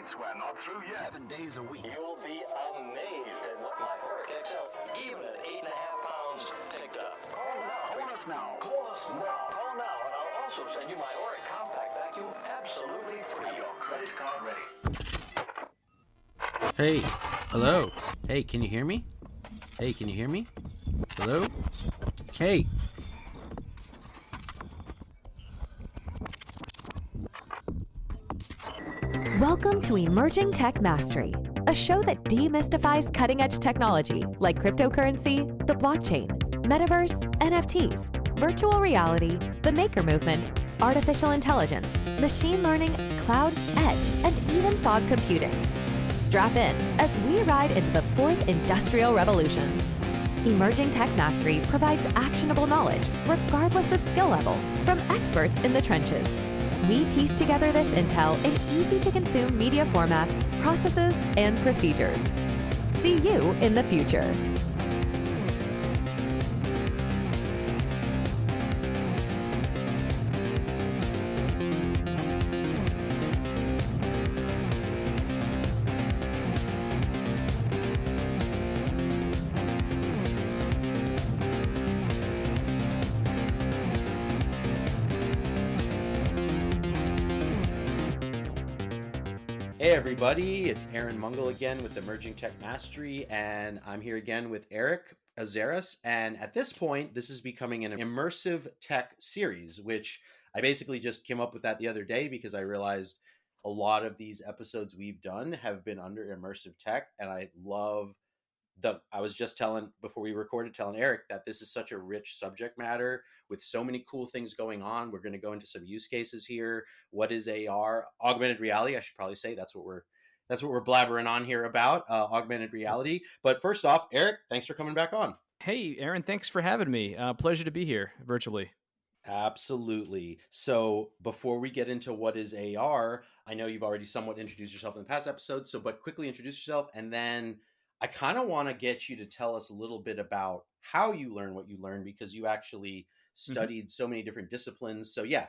We're not through yet. 7 days a week. You'll be amazed at what my Auric XL, even at 8.5 pounds, picked up. Call us now. Call us now. Call now, and I'll also send you my Auric compact vacuum absolutely free. Your credit card ready. Hey, hello. Hey, can you hear me? Hey, can you hear me? Hello? Hey. Welcome to Emerging Tech Mastery, a show that demystifies cutting-edge technology like cryptocurrency, the blockchain, metaverse, NFTs, virtual reality, the maker movement, artificial intelligence, machine learning, cloud, edge, and even fog computing. Strap in as we ride into the fourth industrial revolution. Emerging Tech Mastery provides actionable knowledge, regardless of skill level, from experts in the trenches. We piece together this intel in easy-to-consume media formats, processes, and procedures. See you in the future. Hey everybody, it's Aaron Mungle again with Emerging Tech Mastery, and I'm here again with Eric Azares. And at this point, this is becoming an immersive tech series, which I basically just came up with that the other day because I realized a lot of these episodes we've done have been under immersive tech, and I was just telling Eric that this is such a rich subject matter with so many cool things going on. We're going to go into some use cases here. What is AR? Augmented reality, I should probably say. That's what we're blabbering on here about, augmented reality. But first off, Eric, thanks for coming back on. Hey, Aaron, thanks for having me. Pleasure to be here virtually. Absolutely. So before we get into what is AR, I know you've already somewhat introduced yourself in the past episodes, but quickly introduce yourself, and then I kind of want to get you to tell us a little bit about how you learn what you learn, because you actually studied so many different disciplines. So yeah,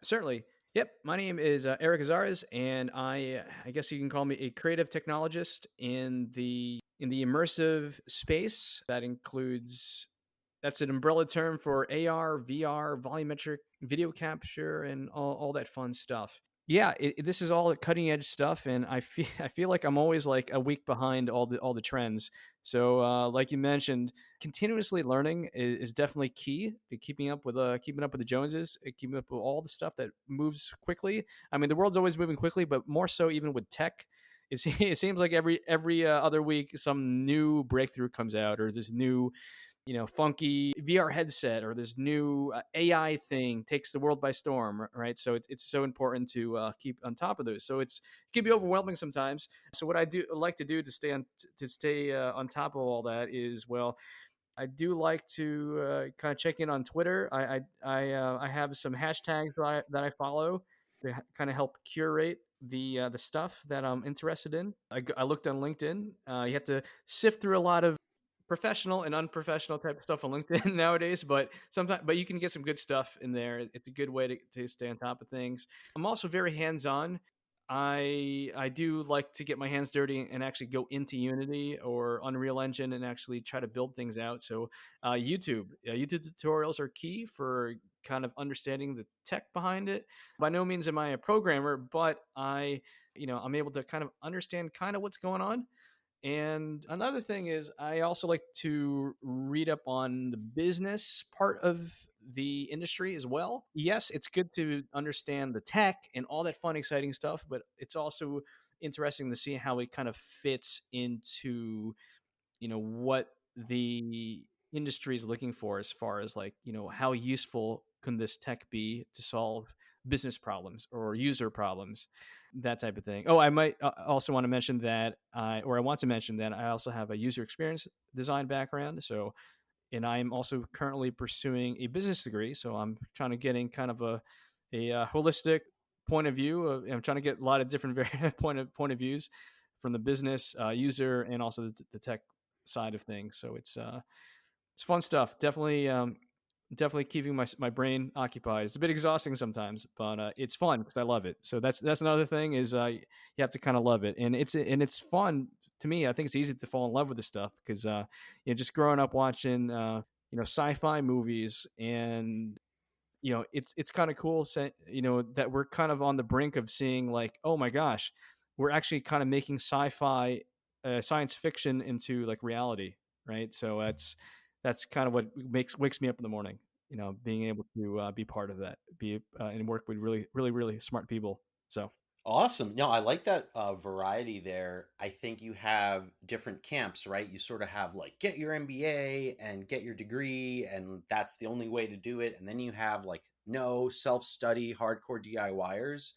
certainly. Yep. My name is Eric Azares, and I guess you can call me a creative technologist in the immersive space. That's an umbrella term for AR, VR, volumetric video capture, and all that fun stuff. Yeah, this is all cutting edge stuff, and I feel like I'm always like a week behind all the trends. So, like you mentioned, continuously learning is definitely key to keeping up with the Joneses, keeping up with all the stuff that moves quickly. I mean, the world's always moving quickly, but more so even with tech. It seems like every other week some new breakthrough comes out, or this new funky VR headset, or this new AI thing takes the world by storm, right? So it's so important to keep on top of those. So it can be overwhelming sometimes. So what I like to do to stay on top of all that is, well, I do like to kind of check in on Twitter. I have some hashtags that I follow to kind of help curate the stuff that I'm interested in. I looked on LinkedIn. You have to sift through a lot of professional and unprofessional type of stuff on LinkedIn nowadays, but you can get some good stuff in there. It's a good way to stay on top of things. I'm also very hands-on. I do like to get my hands dirty and actually go into Unity or Unreal Engine and actually try to build things out. So YouTube tutorials are key for kind of understanding the tech behind it. By no means am I a programmer, but I'm able to kind of understand kind of what's going on. And another thing is I also like to read up on the business part of the industry as well. Yes, it's good to understand the tech and all that fun, exciting stuff, but it's also interesting to see how it kind of fits into, what the industry is looking for, as far as like, how useful can this tech be to solve business problems or user problems, that type of thing. Oh, I might also want to mention that I also have a user experience design background. So, and I'm also currently pursuing a business degree. So I'm trying to get in kind of a holistic point of view. I'm trying to get a lot of different point of views from the business, user, and also the tech side of things. So it's fun stuff. Definitely definitely keeping my brain occupied. It's a bit exhausting sometimes, but it's fun because I love it. So that's another thing is you have to kind of love it, and it's fun to me. I think it's easy to fall in love with this stuff because just growing up watching sci-fi movies, and it's kind of cool that we're kind of on the brink of seeing, like, oh my gosh, we're actually kind of making sci-fi science fiction into like reality, right? So that's kind of what wakes me up in the morning, being able to be part of that, be and work with really really really smart people. So Awesome. No, I like that variety there. I think you have different camps, right? You sort of have like get your MBA and get your degree, and that's the only way to do it. And then you have like no self study, hardcore DIYers.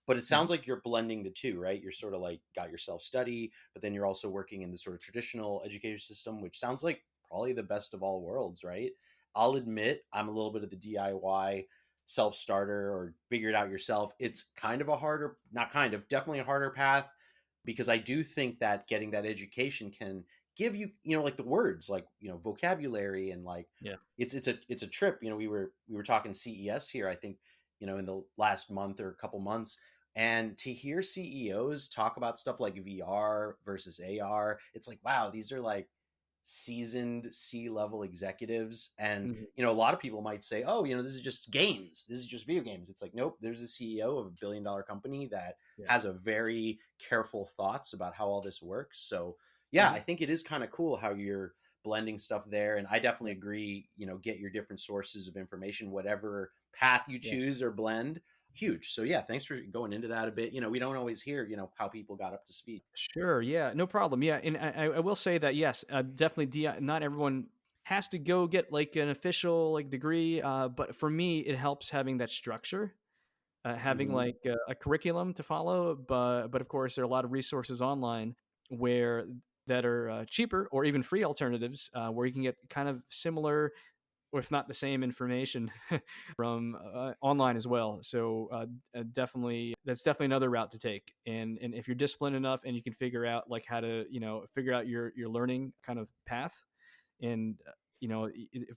But it mhm. sounds like you're blending the two, right? You're sort of like got your self study, but then you're also working in the sort of traditional education system, which sounds like probably the best of all worlds, right? I'll admit I'm a little bit of the DIY self starter or figure it out yourself. It's kind of a harder, not kind of, definitely a harder path because I do think that getting that education can give you, like the words, like, vocabulary and like Yeah. it's a trip. We were talking CES here, I think, in the last month or a couple months, and to hear CEOs talk about stuff like VR versus AR, it's like, wow, these are like seasoned C-level executives. And, Mhm. a lot of people might say, oh, this is just games. This is just video games. It's like, nope, there's a CEO of $1 billion company that Yeah. has a very careful thoughts about how all this works. So, yeah, Mhm. I think it is kind of cool how you're blending stuff there. And I definitely Yeah. agree, get your different sources of information, whatever path you Yeah. choose or blend. Huge. So yeah, thanks for going into that a bit. We don't always hear, how people got up to speed. Sure. Yeah. No problem. Yeah. And I will say that, yes, definitely not everyone has to go get like an official like degree. But for me, it helps having that structure, having Hmm. like a curriculum to follow. But of course, there are a lot of resources online where that are cheaper or even free alternatives where you can get kind of similar, or if not the same information from online as well. So definitely, that's definitely another route to take. And if you're disciplined enough and you can figure out like how to figure out your learning kind of path, and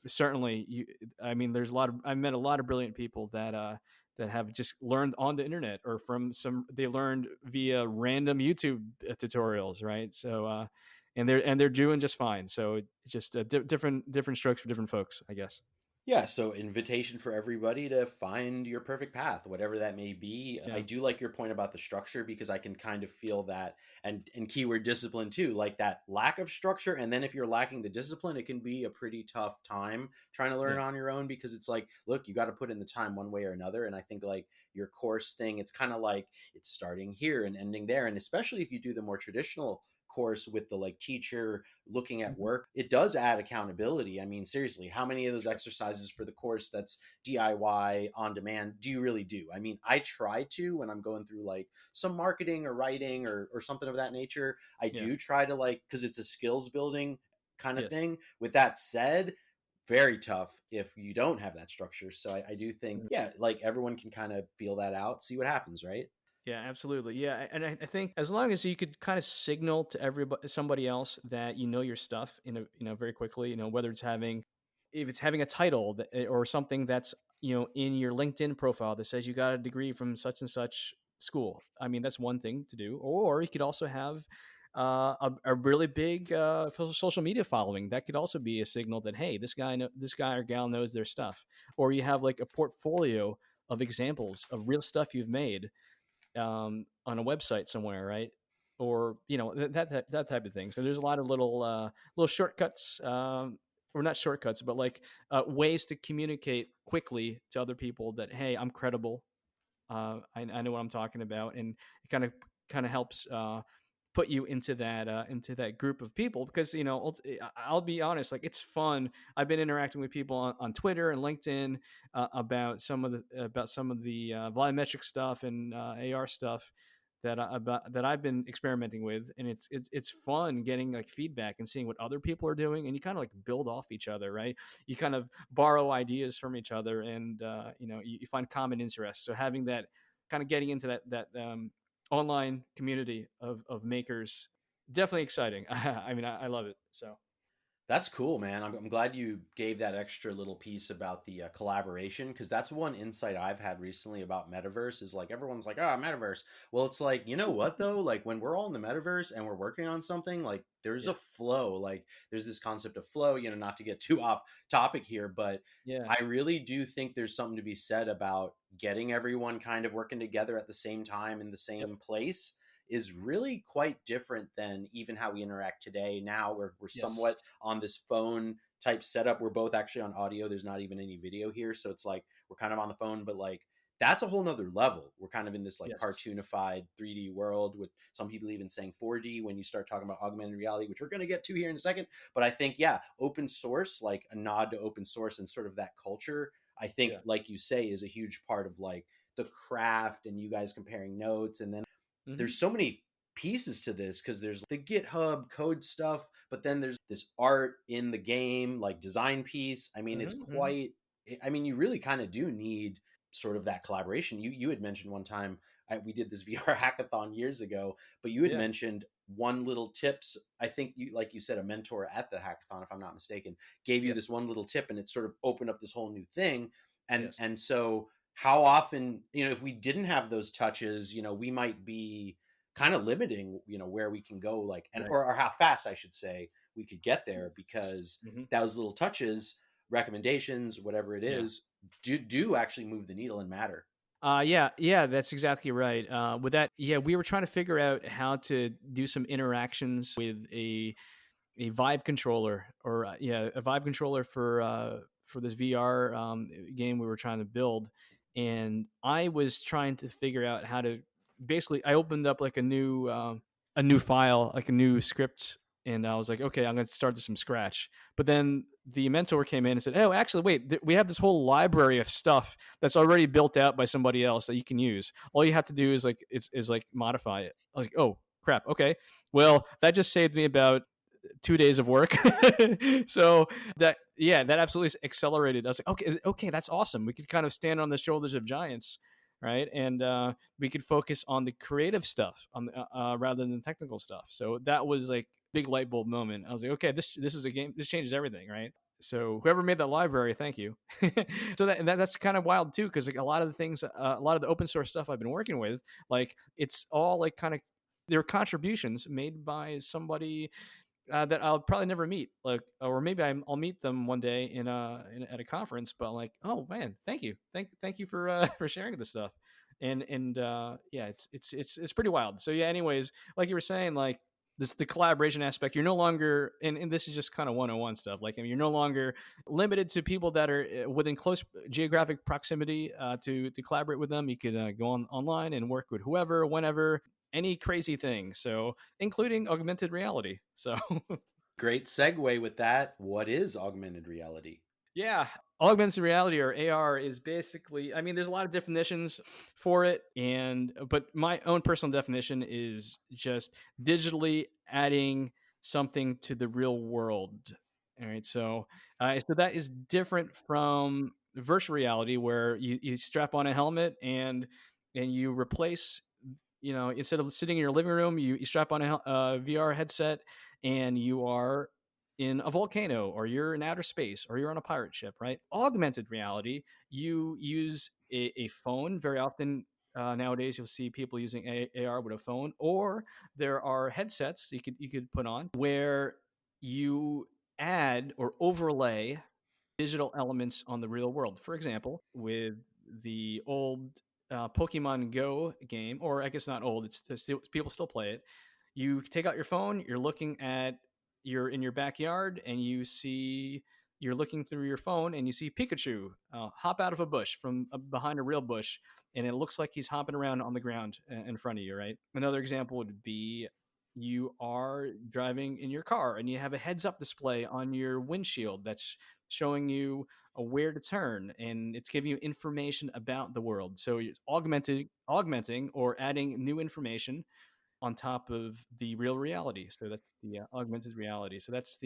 certainly I mean, there's a lot of I've met a lot of brilliant people that have just learned on the internet or from they learned via random YouTube tutorials, right? So and they're doing just fine. So it's just different strokes for different folks, I guess. Yeah, so invitation for everybody to find your perfect path, whatever that may be. I Yeah. do like your point about the structure because I can kind of feel that, and keyword discipline too, like that lack of structure. And then if you're lacking the discipline, it can be a pretty tough time trying to learn Yeah. on your own because it's like, look, you got to put in the time one way or another. And I think like your course thing, it's kind of like it's starting here and ending there. And especially if you do the more traditional course with the like teacher looking at Mhm. work, it does add accountability. I mean, seriously, how many of those exercises for the course that's DIY on demand do you really do? I mean, I try to when I'm going through like some marketing or writing or something of that nature. I Yeah. do try to like, because it's a skills building kind of Yes. thing. With that said, very tough if you don't have that structure. So I do think, Mhm. yeah, like everyone can kind of feel that out, see what happens, right? Yeah, absolutely. Yeah, and I think as long as you could kind of signal to everybody, somebody else, that you know your stuff, very quickly, whether it's having, if it's having a title or something that's in your LinkedIn profile that says you got a degree from such and such school. I mean, that's one thing to do. Or you could also have a really big social media following. That could also be a signal that, hey, this guy or gal knows their stuff. Or you have like a portfolio of examples of real stuff you've made on a website somewhere, right? Or that type of thing. So there's a lot of little shortcuts, or not shortcuts, but like ways to communicate quickly to other people that, hey, I'm credible. I know what I'm talking about, and it kind of helps put you into that group of people, because I'll be honest, like, it's fun. I've been interacting with people on Twitter and LinkedIn about some of the volumetric stuff and AR stuff that I've been experimenting with, and it's fun getting like feedback and seeing what other people are doing, and you kind of like build off each other, right? You kind of borrow ideas from each other, and you find common interests. So having that, kind of getting into that online community of makers, definitely exciting. I mean, I love it. So That's cool, man. I'm glad you gave that extra little piece about the collaboration, because that's one insight I've had recently about metaverse is like everyone's like, oh, metaverse. Well, it's like, you know what though? Like when we're all in the metaverse and we're working on something, like there's Yeah. a flow. Like there's this concept of flow, not to get too off topic here, but Yeah. I really do think there's something to be said about getting everyone kind of working together at the same time in the Yep. same place is really quite different than even how we interact today. Now we're Yes. somewhat on this phone type setup. We're both actually on audio. There's not even any video here. So it's like we're kind of on the phone, but like that's a whole nother level. We're kind of in this like Yes. cartoonified 3D world, with some people even saying 4D when you start talking about augmented reality, which we're going to get to here in a second. But I think, yeah, open source, like a nod to open source and sort of that culture, I think, Yeah. like you say, is a huge part of like the craft and you guys comparing notes. And then Hmm. there's so many pieces to this because there's the GitHub code stuff, but then there's this art in the game, like design piece. I mean, it's Hmm. Hmm. quite, I mean, you really kind of do need sort of that collaboration. You had mentioned one time, we did this VR hackathon years ago, but you had Yeah. mentioned one little tips. I think you, like you said, a mentor at the hackathon, if I'm not mistaken, gave you Yes. this one little tip and it sort of opened up this whole new thing. And, Yes. and so how often, if we didn't have those touches, we might be kind of limiting, where we can go, like, and Right. or how fast I should say we could get there, because Hmm. those little touches, recommendations, whatever it Yeah. is, do actually move the needle and matter. Yeah, that's exactly right. With that, yeah, we were trying to figure out how to do some interactions with a Vive controller, or a Vive controller for this VR game we were trying to build, and I was trying to figure out how to basically. I opened up like a new file, like a new script, and I was like, okay, I'm going to start this from scratch. But then the mentor came in and said, oh, actually, wait, we have this whole library of stuff that's already built out by somebody else that you can use. All you have to do is like modify it. I was like, oh crap, okay. Well, that just saved me about 2 days of work. So that absolutely accelerated. I was like, okay, that's awesome. We could kind of stand on the shoulders of giants, right? And we could focus on the creative stuff on rather than the technical stuff. So that was like big light bulb moment. I was like, okay, this is a game. This changes everything, right? So whoever made that library, thank you. So that's kind of wild too, because like a lot of the things, a lot of the open source stuff I've been working with, like it's all like kind of there are contributions made by somebody that I'll probably never meet, like, or maybe I'll meet them one day at a conference. But like, oh man, thank you for for sharing this stuff, and yeah, it's pretty wild. So yeah, anyways, like you were saying, like this the collaboration aspect. You're no longer, and this is just kind of 101 stuff. Like, I mean, you're no longer limited to people that are within close geographic proximity to collaborate with them. You could go online and work with whoever, whenever, any crazy thing. So including augmented reality. So Great segue with that. What is augmented reality? yeah, augmented reality or AR is basically, I mean, there's a lot of definitions for it, and but my own personal definition is just digitally adding something to the real world. All right, so that is different from virtual reality, where you strap on a helmet and you replace, instead of sitting in your living room, you strap on a VR headset and you are in a volcano, or you're in outer space, or you're on a pirate ship, right? Augmented reality, you use a phone. Very often nowadays, you'll see people using AR with a phone, or there are headsets you could put on where you add or overlay digital elements on the real world. For example, with the old Pokemon Go game, or I guess not old, it's still, people still play it. You take out your phone, you're in your backyard, and you're looking through your phone and you see Pikachu hop out of a bush from behind a real bush, and it looks like he's hopping around on the ground in front of you, right? Another example would be you are driving in your car and you have a heads up display on your windshield that's showing you where to turn, and it's giving you information about the world. So it's augmenting or adding new information on top of the real reality. So that's the augmented reality. So that's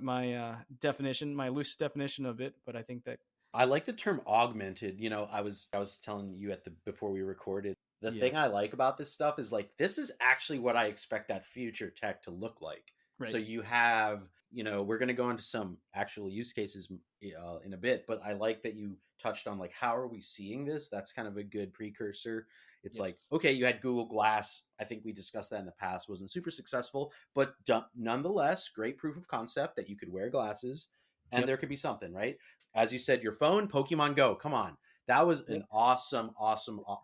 my definition, my loose definition of it. But I think that I like the term augmented. I was telling you at the before we recorded. The yeah, thing I like about this stuff is like this is actually what I expect that future tech to look like. So right, you have we're going to go into some actual use cases in a bit, but I like that you touched on like, how are we seeing this? That's kind of a good precursor. It's Yes. like, okay, you had Google Glass. I think we discussed that in the past, wasn't super successful, but nonetheless, great proof of concept that you could wear glasses and Yep. there could be something, right? As you said, your phone, Pokemon Go, come on. That was an awesome.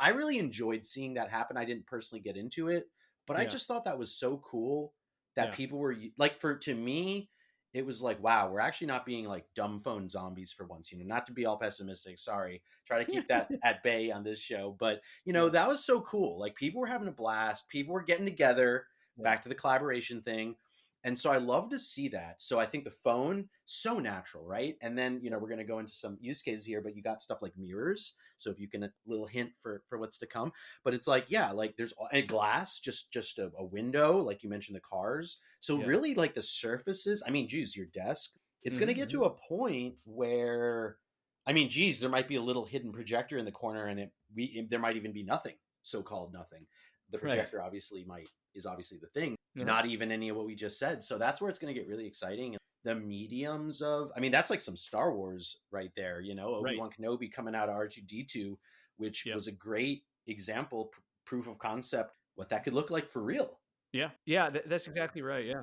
I really enjoyed seeing that happen. I didn't personally get into it, but I Yeah. just thought that was so cool that Yeah. people were like, to me, it was like, wow, we're actually not being like dumb phone zombies for once, not to be all pessimistic. Sorry. Try to keep that at bay on this show. But, Yeah. that was so cool. Like people were having a blast. People were getting together, Yeah. back to the collaboration thing. And so I love to see that. So I think the phone, so natural, right? And then, we're going to go into some use cases here, but you got stuff like mirrors. So if you can, a little hint for what's to come, but it's like, yeah, like there's a glass, just a window, like you mentioned the cars. So Yeah. really like the surfaces, I mean, geez, your desk, it's going to get to a point where, I mean, geez, there might be a little hidden projector in the corner and there might even be nothing, so-called nothing. The projector is obviously the thing, not even any of what we just said. So that's where it's going to get really exciting. The mediums of, I mean, that's like some Star Wars right there, Obi-Wan Kenobi coming out of R2-D2, which was a great example, proof of concept, what that could look like for real. Yeah. Yeah. That's exactly right. Yeah.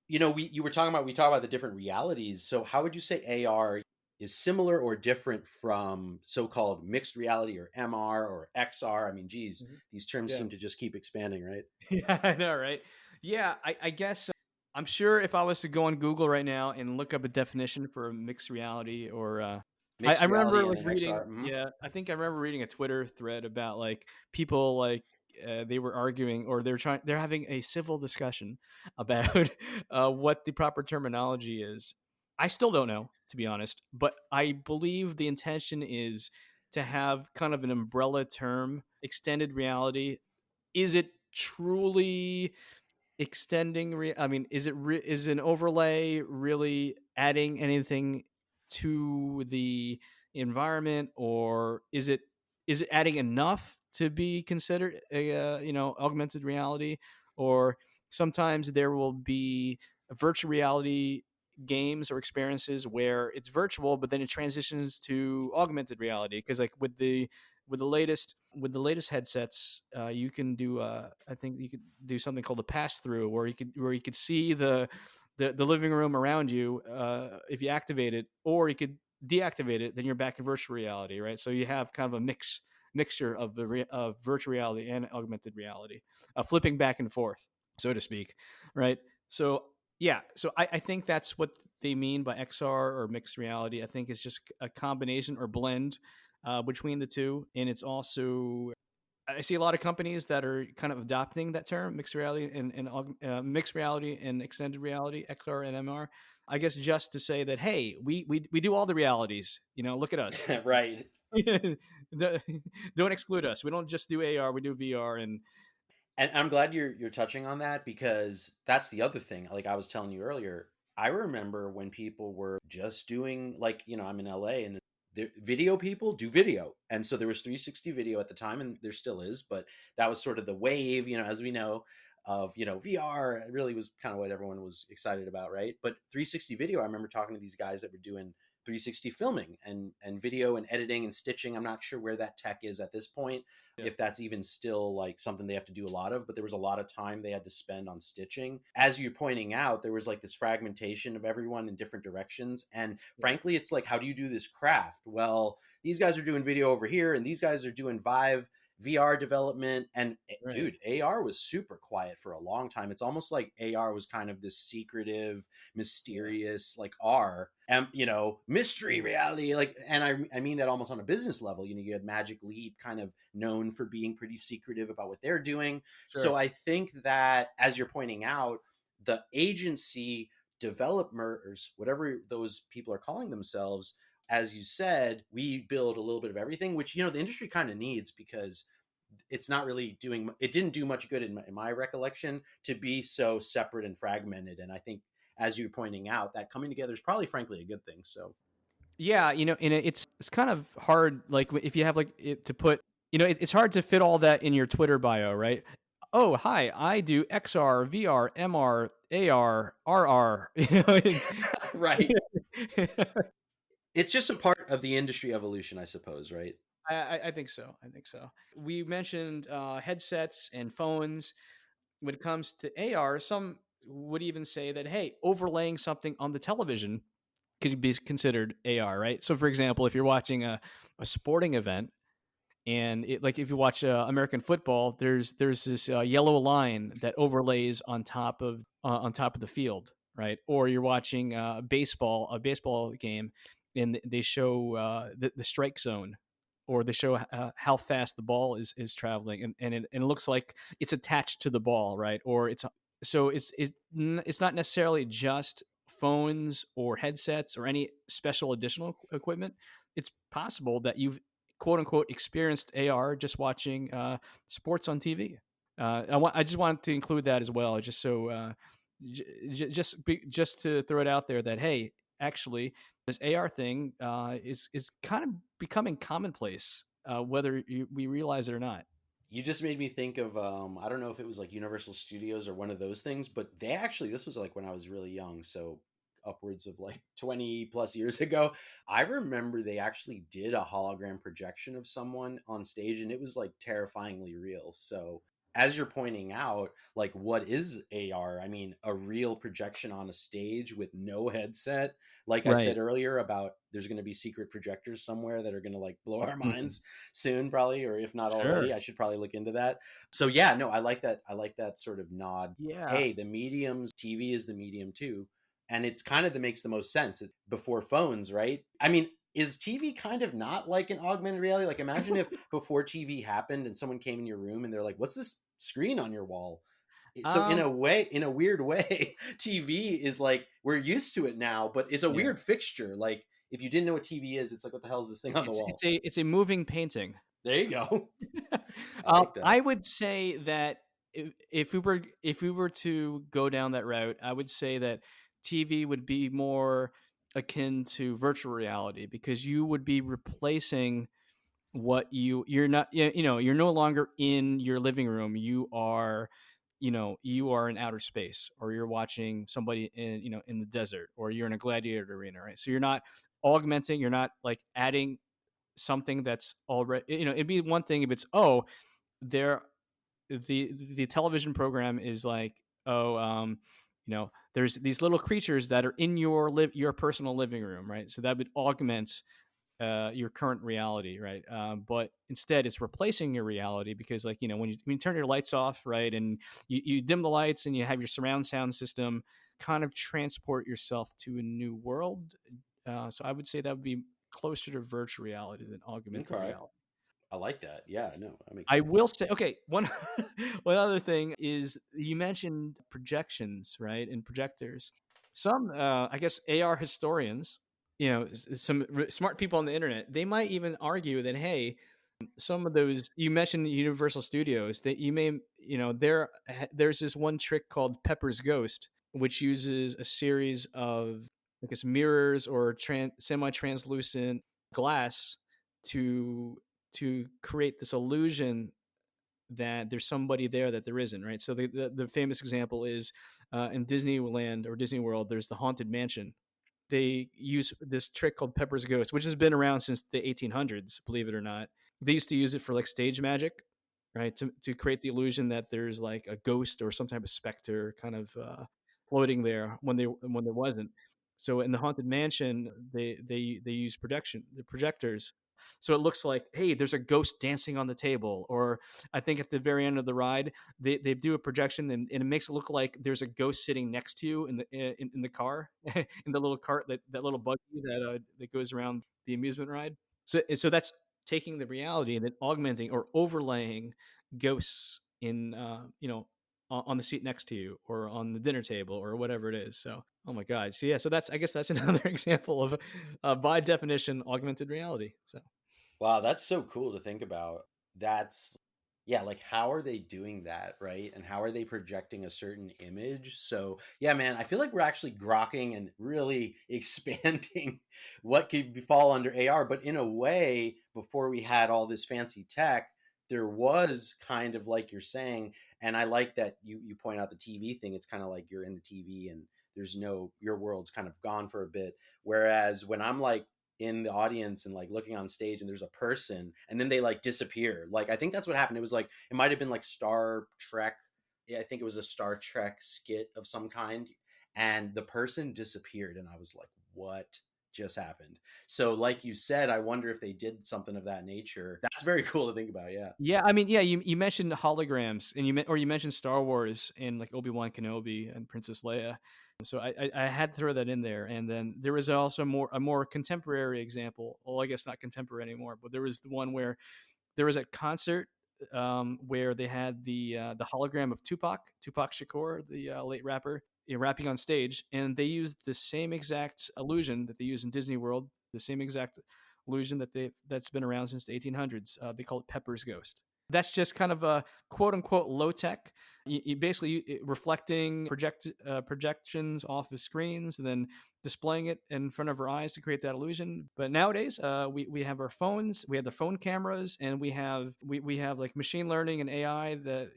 We talked about the different realities. So how would you say AR is similar or different from so-called mixed reality or MR or XR? I mean, geez, these terms seem to just keep expanding, right? Yeah, I know, right? Yeah, I guess I'm sure if I was to go on Google right now and look up a definition for mixed reality or I remember like reading, I think I remember reading a Twitter thread about like people like they were arguing or they're having a civil discussion about what the proper terminology is. I still don't know, to be honest, but I believe the intention is to have kind of an umbrella term, extended reality. Is it truly extending I mean, is an overlay really adding anything to the environment, or is it adding enough to be considered a augmented reality? Or sometimes there will be virtual reality games or experiences where it's virtual but then it transitions to augmented reality, because like with the latest headsets, you can do I think you could do something called a pass through, where you could see the living room around you if you activate it, or you could deactivate it, then you're back in virtual reality, right? So you have kind of a mixture of of virtual reality and augmented reality, flipping back and forth, so to speak, right? So yeah, so I think that's what they mean by XR or mixed reality. I think it's just a combination or blend between the two. And it's also, I see a lot of companies that are kind of adopting that term, mixed reality and mixed reality and extended reality, XR and MR. I guess just to say that, hey, we do all the realities. Look at us. Right. Don't exclude us. We don't just do AR, we do VR. And I'm glad you're touching on that, because that's the other thing. Like I was telling you earlier, I remember when people were just doing like, I'm in LA and the video people do video. And so there was 360 video at the time, and there still is, but that was sort of the wave, as we know, of, VR. It really was kind of what everyone was excited about, right? But 360 video, I remember talking to these guys that were doing 360 filming and video and editing and stitching. I'm not sure where that tech is at this point, if that's even still like something they have to do a lot of, but there was a lot of time they had to spend on stitching. As you're pointing out, there was like this fragmentation of everyone in different directions. And frankly, it's like, how do you do this craft? Well, these guys are doing video over here and these guys are doing Vive VR development. And dude, AR was super quiet for a long time. It's almost like AR was kind of this secretive, mysterious, like R, mystery reality. Like, and I mean that almost on a business level. You had Magic Leap kind of known for being pretty secretive about what they're doing. Sure. So I think that, as you're pointing out, the agency developers, whatever those people are calling themselves, as you said, we build a little bit of everything, which, the industry kind of needs, because it's not really it didn't do much good in my recollection to be so separate and fragmented. And I think, as you're pointing out, that coming together is probably, frankly, a good thing. So yeah, and it's kind of hard, like if you have like to put, it's hard to fit all that in your Twitter bio, right? Oh, hi, I do XR, VR, MR, AR, RR. Right. It's just a part of the industry evolution, I suppose, right? I think so. I think so. We mentioned headsets and phones. When it comes to AR, some would even say that, hey, overlaying something on the television could be considered AR, right? So, for example, if you're watching a sporting event, and like if you watch American football, there's this yellow line that overlays on top of the field, right? Or you're watching a baseball game, and they show the strike zone, or they show how fast the ball is traveling, and it looks like it's attached to the ball, right? Or it's not necessarily just phones or headsets or any special additional equipment. It's possible that you've quote unquote experienced AR just watching sports on TV. I just wanted to include that as well, just so just to throw it out there that, hey, actually this AR thing is kind of becoming commonplace, whether we realize it or not. You just made me think of I don't know if it was like Universal Studios or one of those things, but they actually, this was like when I was really young, so upwards of like 20 plus years ago. I remember they actually did a hologram projection of someone on stage, and it was like terrifyingly real. So as you're pointing out, like, what is AR? I mean, a real projection on a stage with no headset. Like I Right. said earlier about there's going to be secret projectors somewhere that are going to like blow our Mhm. minds soon, probably, or if not already. Sure. I should probably look into that. So yeah, no, I like that. I like that sort of nod. Yeah. Hey, the mediums, TV is the medium too. And it's kind of that makes the most sense. It's before phones, right? I mean, is TV kind of not like an augmented reality? Like, imagine if before TV happened and someone came in your room and they're like, what's this screen on your wall? So in Um, a way, in a weird way, TV is like, we're used to it now, but it's a yeah. weird fixture. Like, if you didn't know what TV is, it's like, what the hell is this thing on the wall? It's a moving painting. There you go. I like that. I would say that if we were to go down that route, I would say that TV would be more akin to virtual reality, because you would be replacing what you're not, you're no longer in your living room. You are in outer space, or you're watching somebody in the desert, or you're in a gladiator arena, right? So you're not augmenting, you're not like adding something that's already, it'd be one thing if it's, oh, there the television program is like, oh, there's these little creatures that are in your personal living room, right? So that would augment your current reality, right? But instead, it's replacing your reality, because, like, when you turn your lights off, right, and you dim the lights and you have your surround sound system, kind of transport yourself to a new world. So I would say that would be closer to virtual reality than augmented Okay. reality. I like that. Yeah, no, that makes I sense. will say, okay, one one other thing is, you mentioned projections, right, and projectors. Some, I guess, AR historians, some smart people on the internet, they might even argue that, hey, some of those you mentioned, Universal Studios, that you may, there's this one trick called Pepper's Ghost, which uses a series of, I guess, mirrors or semi-translucent glass to create this illusion that there's somebody there that there isn't, right? So the famous example is in Disneyland or Disney World, there's the Haunted Mansion. They use this trick called Pepper's Ghost, which has been around since the 1800s, believe it or not. They used to use it for like stage magic, right? To create the illusion that there's like a ghost or some type of specter kind of floating there when there wasn't. So in the Haunted Mansion, they use the projectors. So it looks like, hey, there's a ghost dancing on the table. Or I think at the very end of the ride, they do a projection, and it makes it look like there's a ghost sitting next to you in the car, in the little cart, that little buggy that goes around the amusement ride. So that's taking the reality and then augmenting or overlaying ghosts in on the seat next to you, or on the dinner table, or whatever it is. So, oh my god. So yeah, so I guess that's another example of by definition augmented reality. So Wow, that's so cool to think about. That's, yeah, like, how are they doing that, right? And how are they projecting a certain image? So, yeah, man, I feel like we're actually grokking and really expanding what could fall under AR. But in a way, before we had all this fancy tech, there was kind of, like you're saying, And I like that you point out the TV thing. It's kind of like you're in the TV and there's no, your world's kind of gone for a bit. Whereas when I'm like in the audience and like looking on stage and there's a person and then they like disappear. Like I think that's what happened. It was like it might have been like Star Trek. Yeah, I think it was a Star Trek skit of some kind, and the person disappeared, and I was like, "What just happened?" So, like you said, I wonder if they did something of that nature. That's very cool to think about. Yeah. Yeah, I mean, yeah, you mentioned holograms, and you mentioned Star Wars and like Obi-Wan Kenobi and Princess Leia. So I had to throw that in there, and then there was also a more contemporary example. Well, I guess not contemporary anymore, but there was the one where there was a concert where they had the hologram of Tupac Shakur, the late rapper, rapping on stage, and they used the same exact illusion that they use in Disney World, the same exact illusion that's been around since the 1800s. They call it Pepper's Ghost. That's just kind of a quote unquote low tech. You basically reflecting projections off of screens and then displaying it in front of our eyes to create that illusion. But nowadays, we have our phones, we have the phone cameras, and we have like machine learning and AI that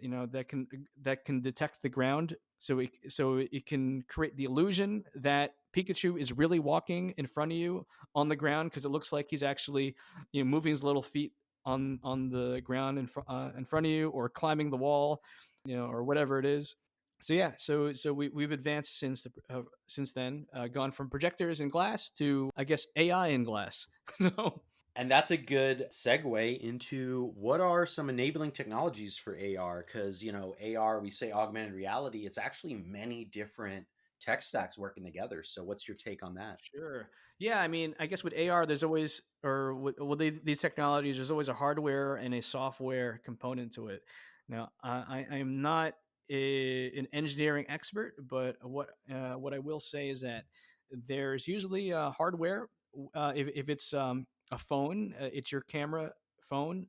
that can detect the ground. So it can create the illusion that Pikachu is really walking in front of you on the ground because it looks like he's actually moving his little feet on the ground in front of you, or climbing the wall, or whatever it is. So yeah, so we've advanced since then, gone from projectors and glass to, I guess, AI in glass. So And that's a good segue into what are some enabling technologies for AR? Because, AR, we say augmented reality, it's actually many different tech stacks working together. So, what's your take on that? sure. Yeah, I mean, I guess with AR, there's always, or these technologies, there's always a hardware and a software component to it. Now, I am not an engineering expert, but what I will say is that there's usually hardware. If it's a phone, it's your camera phone,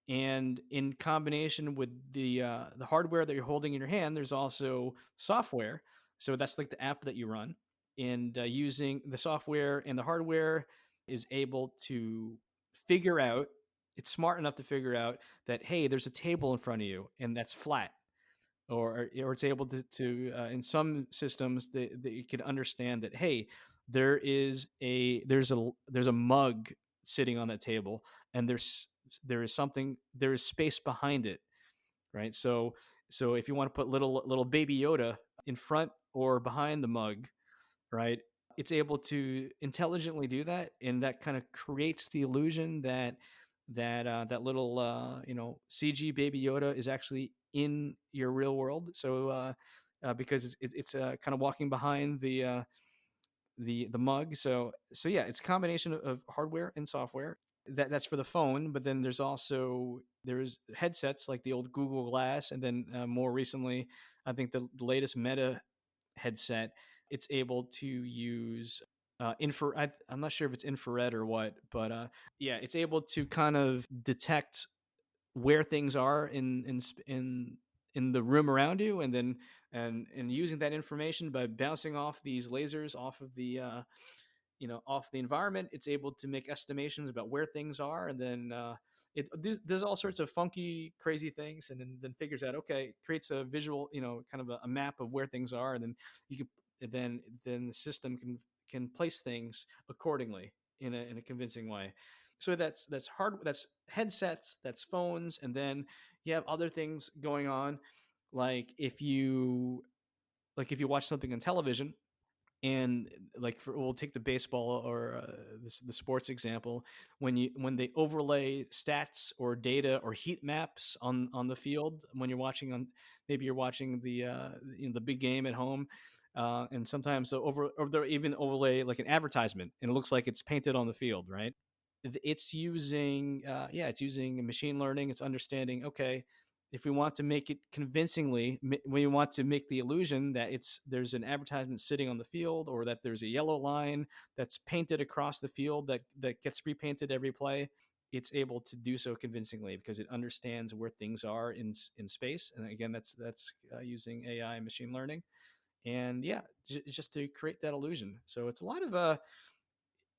and in combination with the hardware that you're holding in your hand, there's also software. So that's like the app that you run, and using the software and the hardware is able to figure out. It's smart enough to figure out that, hey, there's a table in front of you and that's flat, or it's able to in some systems that you can understand that, hey, there's a mug sitting on that table, and there is space behind it, right? So if you want to put little baby Yoda in front or behind the mug, right, it's able to intelligently do that, and that kind of creates the illusion that that little CG baby Yoda is actually in your real world. So because it's kind of walking behind the mug. So yeah, it's a combination of hardware and software. That's for the phone, but then there's headsets like the old Google Glass, and then more recently, I think the latest Meta headset. It's able to use infrared. I'm not sure if it's infrared or what, but yeah, it's able to kind of detect where things are in the room around you, and then and using that information by bouncing off these lasers off of the off the environment, it's able to make estimations about where things are, and then it does all sorts of funky crazy things, and then figures out, okay, creates a visual, kind of a map of where things are, and then you can then the system can place things accordingly in a convincing way. So that's headsets, that's phones, and then you have other things going on, like if you watch something on television, and we'll take the baseball or the sports example. When they overlay stats or data or heat maps on the field, when you're watching maybe you're watching the big game at home, and sometimes they'll even overlay like an advertisement, and it looks like it's painted on the field, right? It's using it's using machine learning. It's understanding, okay, if we want to make it convincingly, we want to make the illusion that there's an advertisement sitting on the field, or that there's a yellow line that's painted across the field that gets repainted every play. It's able to do so convincingly because it understands where things are in space. And again, that's using AI and machine learning, and yeah, just to create that illusion. So it's a lot of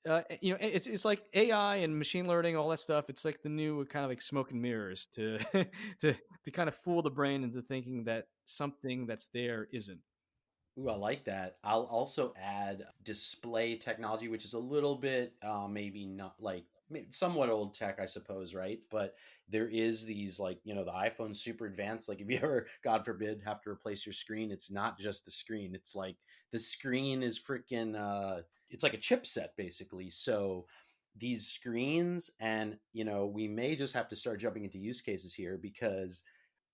it's like AI and machine learning, all that stuff. It's like the new kind of like smoke and mirrors to to kind of fool the brain into thinking that something that's there isn't. Ooh, I like that. I'll also add display technology, which is a little bit maybe not like somewhat old tech, I suppose, right? But there is these like, the iPhone super advanced. Like if you ever, God forbid, have to replace your screen, it's not just the screen. It's like the screen is freaking, it's like a chipset basically. So these screens, and we may just have to start jumping into use cases here because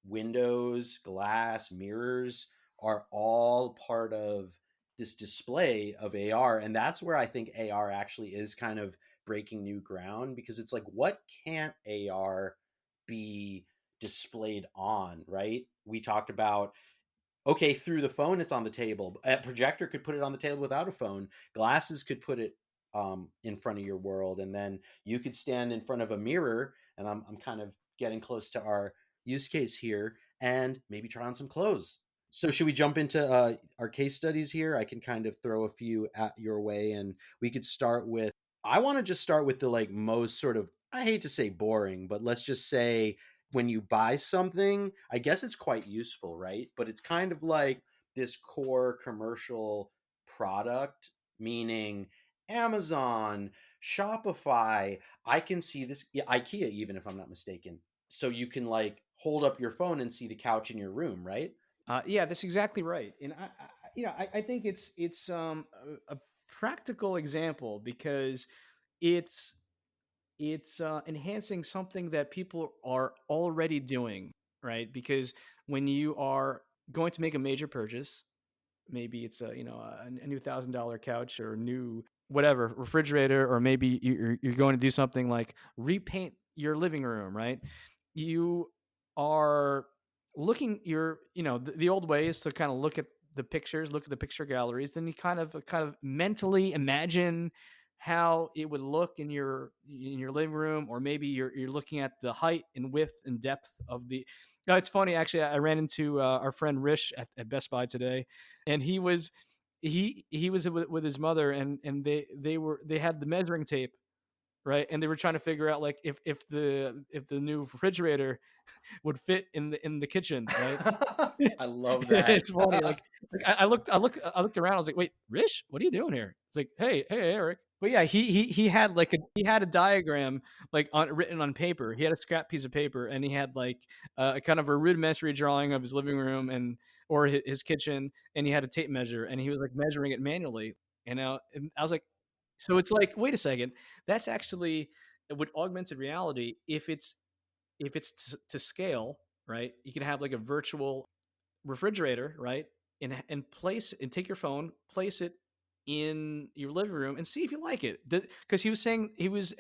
windows, glass, mirrors are all part of this display of AR. And that's where I think AR actually is kind of breaking new ground, because it's like, what can't AR be displayed on, right? We talked about, okay, through the phone, it's on the table. A projector could put it on the table without a phone. Glasses could put it in front of your world. And then you could stand in front of a mirror. And I'm kind of getting close to our use case here, and maybe try on some clothes. So should we jump into our case studies here? I can kind of throw a few at your way, and we could start with, I want to just start with the like most sort of, I hate to say boring, but let's just say when you buy something, I guess it's quite useful, right? But it's kind of like this core commercial product, meaning Amazon, Shopify. I can see this, IKEA, even if I'm not mistaken. So you can like hold up your phone and see the couch in your room, right? Yeah, that's exactly right. And I think it's a practical example because it's it's enhancing something that people are already doing, right? Because when you are going to make a major purchase, maybe it's a new $1,000 couch or a new whatever refrigerator, or maybe you're going to do something like repaint your living room, right? You are looking your the old way is to kind of look at the pictures, look at the picture galleries, then you kind of mentally imagine how it would look in your living room, or maybe you're looking at the height and width and depth of the. It's funny, actually. I ran into our friend Rish at Best Buy today, and he was with his mother, and they had the measuring tape, right, and they were trying to figure out like if the new refrigerator would fit in the kitchen, right. I love that. It's funny. Like I looked around. I was like, "Wait, Rish, what are you doing here?" It's like, "Hey, Eric." But yeah, he had like he had a diagram like written on paper. He had a scrap piece of paper, and he had like a kind of a rudimentary drawing of his living room and or his kitchen, and he had a tape measure, and he was like measuring it manually. And I was like, so it's like, wait a second, that's actually with augmented reality. If it's to scale, right? You can have like a virtual refrigerator, right? And place and take your phone, place it in your living room and see if you like it. Because he was saying he was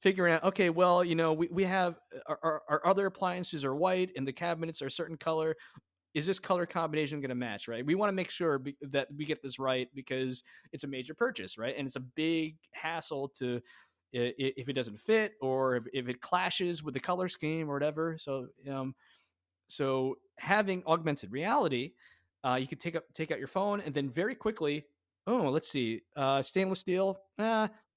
figuring out, okay, well, we have our other appliances are white and the cabinets are a certain color. Is this color combination going to match, right? We want to make sure that we get this right because it's a major purchase, right? And it's a big hassle to if it doesn't fit or if it clashes with the color scheme or whatever. So having augmented reality, you could take out your phone and then very quickly, oh, let's see, stainless steel,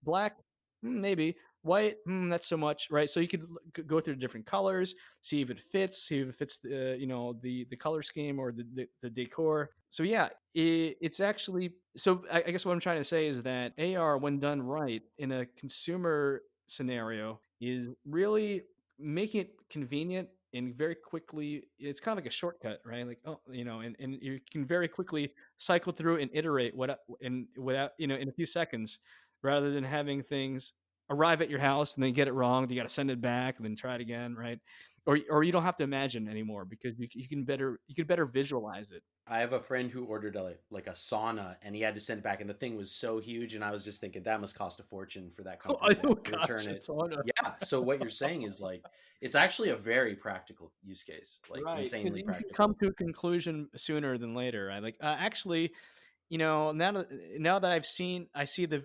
black, maybe white, not so much, right? So you could go through different colors, see if it fits, the the color scheme or the decor. So yeah, it's actually so. I guess what I'm trying to say is that AR, when done right in a consumer scenario, is really making it convenient and very quickly. It's kind of like a shortcut, right? Like, oh, and you can very quickly cycle through and iterate without in a few seconds, rather than having things arrive at your house and then get it wrong. You got to send it back and then try it again, right? Or you don't have to imagine anymore because you can better visualize it. I have a friend who ordered a sauna, and he had to send it back, and the thing was so huge, and I was just thinking that must cost a fortune for that company to Oh have to return gosh, it. it's on a Yeah. So what you're saying is like it's actually a very practical use case, like right, because insanely you can come practical. to a conclusion sooner than later. I like actually, now that I see the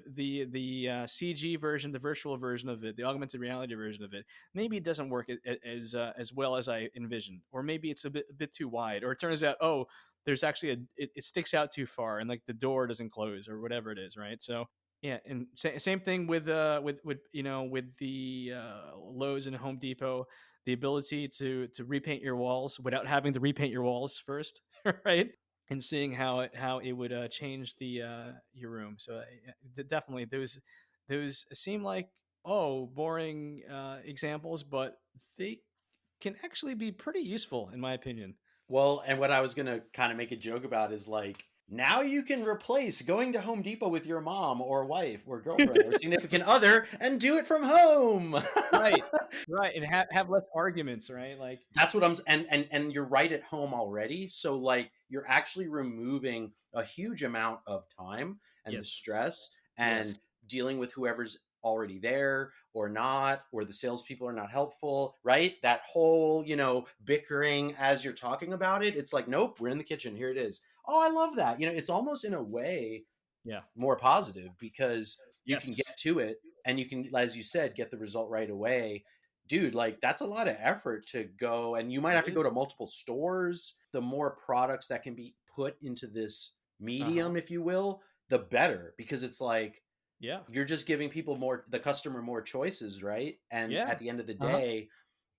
CG version, the virtual version of it, the augmented reality version of it. Maybe it doesn't work as well as I envisioned, or maybe it's a bit too wide, or it turns out, oh, there's actually it sticks out too far, and like the door doesn't close or whatever it is, right? So Yeah, and same thing with with the Lowe's and Home Depot, the ability to repaint your walls without having to repaint your walls first, right? And seeing how it would change the your room. So definitely those seem like, oh, boring examples, but they can actually be pretty useful in my opinion. Well, and what I was gonna kind of make a joke about is like, now you can replace going to Home Depot with your mom or wife or girlfriend or significant other and do it from home. Right, right, and have less arguments, right? Like, That's what and you're right at home already. So like you're actually removing a huge amount of time and the yes, stress yes, and dealing with whoever's already there or not, or the salespeople are not helpful, right? That whole, bickering as you're talking about it. It's like, nope, we're in the kitchen. Here it is. Oh, I love that. It's almost in a way yeah, more positive because you can get yes, to it and you can, as you said, get the result right away. Dude, like that's a lot of effort to go, and you might it have to is. go to multiple stores. The more products that can be put into this Uh-huh. medium, if you will, the better, because it's like Yeah. you're just giving the customer more choices, right? And Yeah. at the end of the Uh-huh. day,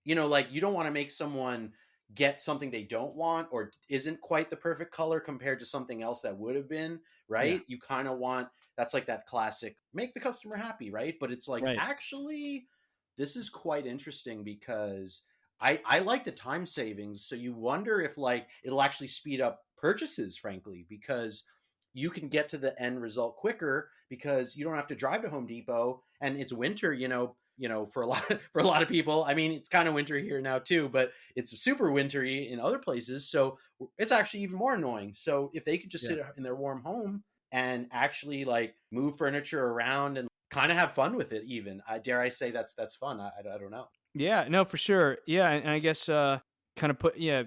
like you don't want to make someone get something they don't want or isn't quite the perfect color compared to something else that would have been, Yeah. right? You kind of want, that's like that classic make the customer happy, right? But it's like, Right. actually, this is quite interesting because I like the time savings. So you wonder if like it'll actually speed up purchases, frankly, because you can get to the end result quicker because you don't have to drive to Home Depot and it's winter, for a lot for a lot of people. I mean, it's kind of wintry here now too, but it's super wintry in other places, so it's actually even more annoying. So if they could just Yeah. sit in their warm home and actually like move furniture around and kind of have fun with it, even dare I say that's fun. I don't know. Yeah. No, for sure. Yeah, and I guess kind of put yeah,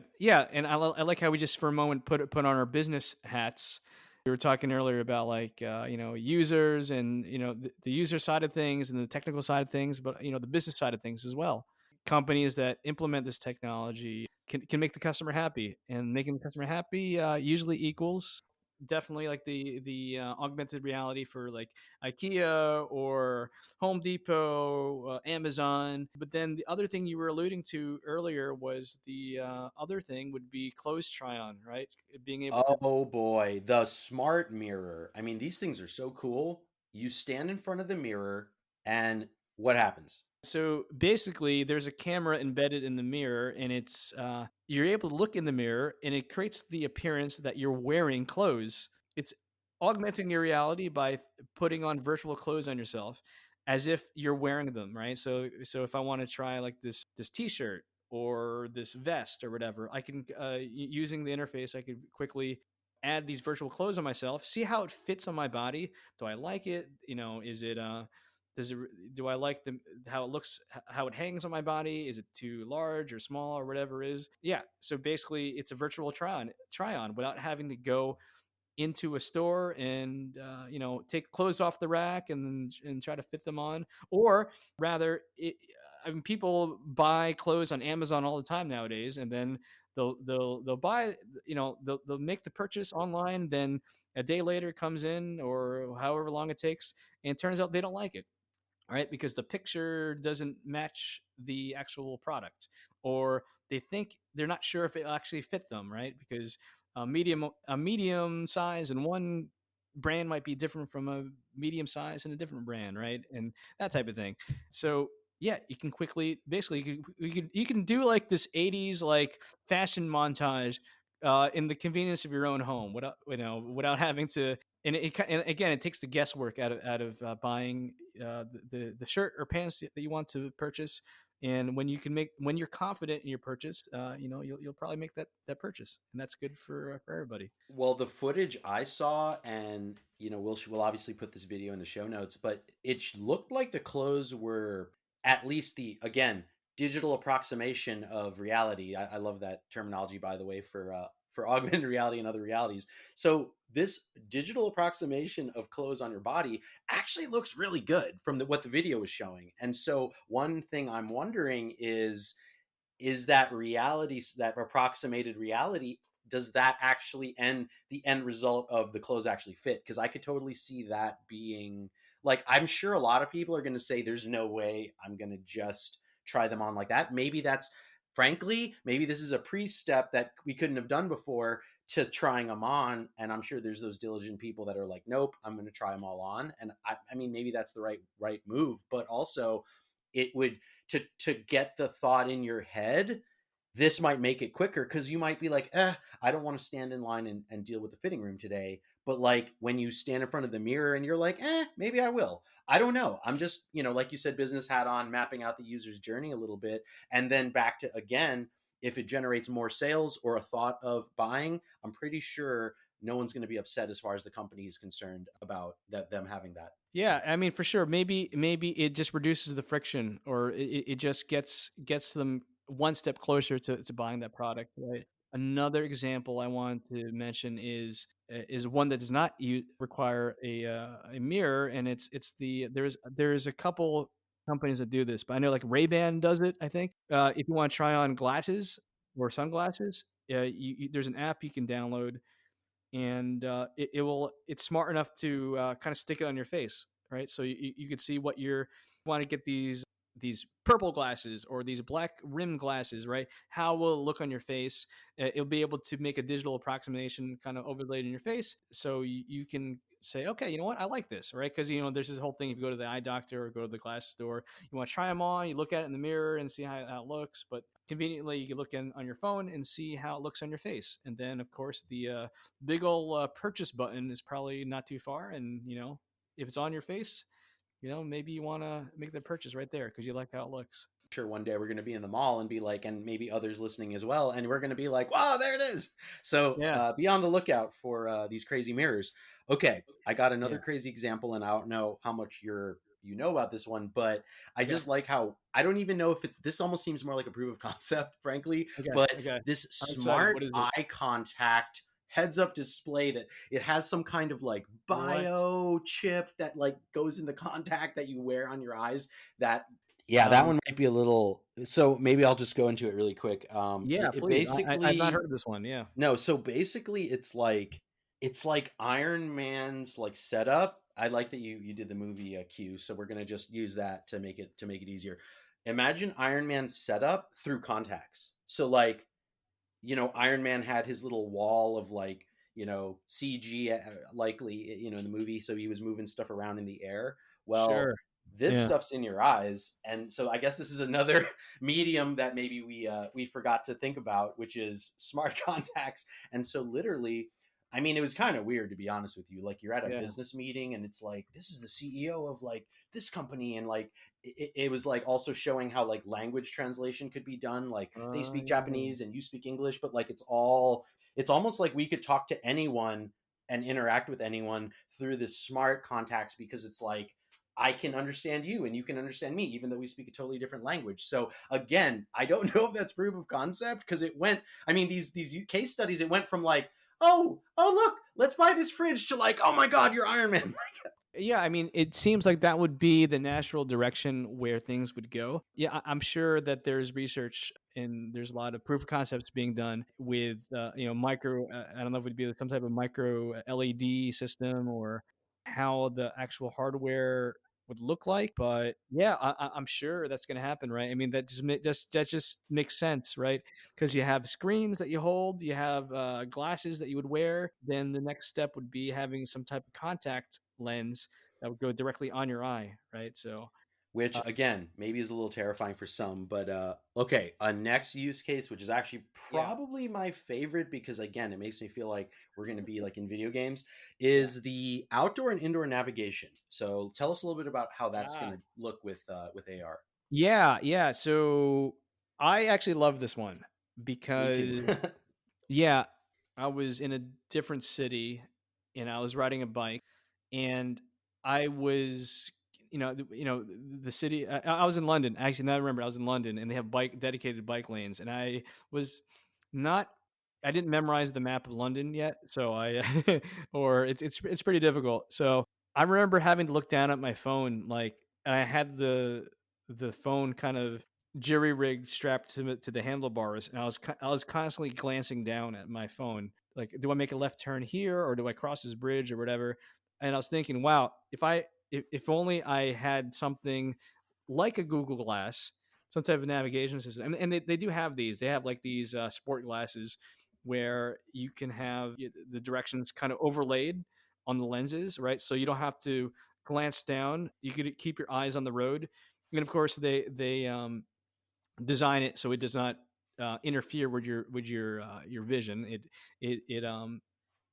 and I like how we just for a moment put on our business hats. We were talking earlier about like users and the user side of things and the technical side of things, but the business side of things as well. Companies that implement this technology can make the customer happy, and making the customer happy usually equals definitely like the augmented reality for like IKEA or Home Depot, Amazon. But then the other thing you were alluding to earlier was the other thing would be clothes try on, right? Being able to. Oh boy, the smart mirror. I mean, these things are so cool. You stand in front of the mirror and what happens? So basically, there's a camera embedded in the mirror, and you're able to look in the mirror, and it creates the appearance that you're wearing clothes. It's augmenting your reality by putting on virtual clothes on yourself, as if you're wearing them, right? So if I want to try like this T-shirt or this vest or whatever, I can using the interface, I could quickly add these virtual clothes on myself, see how it fits on my body. Do I like it? Is it does it do I like the how it looks, how it hangs on my body? Is it too large or small or whatever it is? Yeah, so basically it's a virtual try on without having to go into a store and take clothes off the rack and try to fit them on. Or rather, I mean, people buy clothes on Amazon all the time nowadays, and then they'll buy, they'll make the purchase online, then a day later it comes in, or however long it takes, and it turns out they don't like it, right? Because the picture doesn't match the actual product, or they think they're not sure if it actually fit them, right? Because a medium size in one brand might be different from a medium size in a different brand, right? And that type of thing. So yeah, you can quickly, basically, you can do like this '80s like fashion montage in the convenience of your own home, without having to. And again, it takes the guesswork out of buying the shirt or pants that you want to purchase. And when you're confident in your purchase, you'll probably make that purchase, and that's good for everybody. Well, the footage I saw, and we'll obviously put this video in the show notes, but it looked like the clothes were at least the, again, digital approximation of reality. I love that terminology, by the way, for augmented reality and other realities. So this digital approximation of clothes on your body actually looks really good from what the video is showing. And so one thing I'm wondering is that reality, that approximated reality, does that actually end the end result of the clothes actually fit? Because I could totally see that being like I'm sure a lot of people are going to say there's no way I'm going to just try them on like that. Maybe that's frankly, maybe this is a pre-step that we couldn't have done before to trying them on. And I'm sure there's those diligent people that are like, nope, I'm going to try them all on. And I mean, maybe that's the right move, but also it would to get the thought in your head. This might make it quicker because you might be like, I don't want to stand in line and deal with the fitting room today. But like when you stand in front of the mirror and you're like, maybe I will. I don't know. I'm just, like you said, business hat on, mapping out the user's journey a little bit. And then back to, again, if it generates more sales or a thought of buying, I'm pretty sure no one's going to be upset as far as the company is concerned about them having that. Yeah, I mean, for sure. Maybe it just reduces the friction, or it just gets them one step closer to buying that product. Right. Another example I want to mention is one that does not require a mirror, and there's a couple companies that do this, but I know like Ray-Ban does it. I think if you want to try on glasses or sunglasses, there's an app you can download, and it's smart enough to kind of stick it on your face, right? So you can see what you want to get these purple glasses or these black rim glasses, right? How will it look on your face? It'll be able to make a digital approximation kind of overlaid in your face, so you can say, okay, you know what, I like this, right? Because there's this whole thing. If you go to the eye doctor or go to the glass store, you want to try them on, you look at it in the mirror and see how it looks, but conveniently you can look on your phone and see how it looks on your face. And then of course the big old purchase button is probably not too far, and if it's on your face, maybe you want to make the purchase right there because you like how it looks. Sure, one day we're going to be in the mall and be like, and maybe others listening as well, and we're going to be like, wow, there it is. So Yeah. be on the lookout for these crazy mirrors. Okay, I got another crazy example, and I don't know how much you know about this one, but I just like how, I don't even know if this almost seems more like a proof of concept, frankly, but this smart eye contact heads up display that it has some kind of like bio chip that like goes in the contact that you wear on your eyes. That one might be a little, so maybe I'll just go into it really quick. Please. Basically, I've not heard of this one. Yeah. No, so basically it's like Iron Man's like setup. I like that you did the movie Q, so we're gonna just use that to make it easier. Imagine Iron Man's setup through contacts. So like, Iron Man had his little wall of like, CG likely, in the movie, so he was moving stuff around in the air. Well, sure. This stuff's in your eyes, and so I guess this is another medium that maybe we forgot to think about, which is smart contacts. And so literally, I mean, it was kind of weird, to be honest with you. Like you're at a business meeting and it's like, this is the CEO of like this company. And like, it was like also showing how like language translation could be done. Like they speak Japanese and you speak English, but like it's almost like we could talk to anyone and interact with anyone through this smart contacts, because it's like, I can understand you and you can understand me, even though we speak a totally different language. So again, I don't know if that's proof of concept, because these case studies, it went from like, oh, look, let's buy this fridge, to like, oh my God, you're Iron Man. Yeah, I mean, it seems like that would be the natural direction where things would go. Yeah, I'm sure that there's research and there's a lot of proof of concepts being done with, micro. I don't know if it would be some type of micro LED system or how the actual hardware would look like. But yeah, I'm sure that's going to happen, right? I mean, that just makes sense, right? Because you have screens that you hold, you have glasses that you would wear. Then the next step would be having some type of contact lens that would go directly on your eye, right? So, which again, maybe is a little terrifying for some, but okay, a next use case, which is actually probably my favorite, because again, it makes me feel like we're going to be like in video games, is the outdoor and indoor navigation. So tell us a little bit about how that's going to look with AR. Yeah. So I actually love this one because I was in a different city and I was riding a bike, and I was, the city. I was in London. Actually, now I remember, I was in London, and they have dedicated bike lanes, and I was not. I didn't memorize the map of London yet, so or it's pretty difficult. So I remember having to look down at my phone, like, and I had the phone kind of jury rigged strapped to the handlebars, and I was constantly glancing down at my phone, like, do I make a left turn here or do I cross this bridge or whatever? And I was thinking, wow, if I if only I had something like a Google Glass, some type of navigation system. And they do have these. They have like these sport glasses where you can have the directions kind of overlaid on the lenses, right? So you don't have to glance down. You could keep your eyes on the road. And of course, they design it so it does not interfere with your vision. It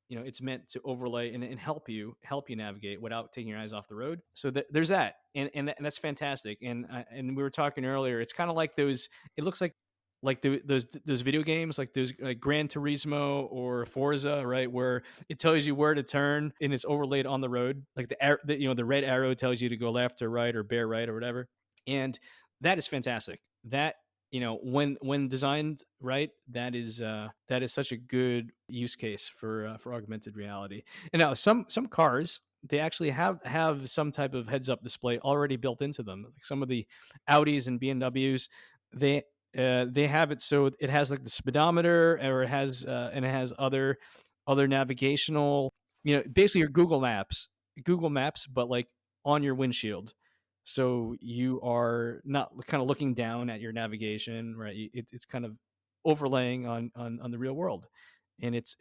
it's meant to overlay and help you navigate without taking your eyes off the road. So there's that, and that's fantastic. And we were talking earlier, it's kind of like those. It looks like those video games, like those like Gran Turismo or Forza, right, where it tells you where to turn and it's overlaid on the road. Like the red arrow tells you to go left or right or bear right or whatever. And that is fantastic. That when designed right, that is such a good use case for augmented reality. And now some cars, they actually have some type of heads up display already built into them. Like some of the Audis and BMWs, they have it so it has like the speedometer, or it has other navigational, basically your Google Maps, but like on your windshield. So you are not kind of looking down at your navigation, right? It's kind of overlaying on the real world, and it's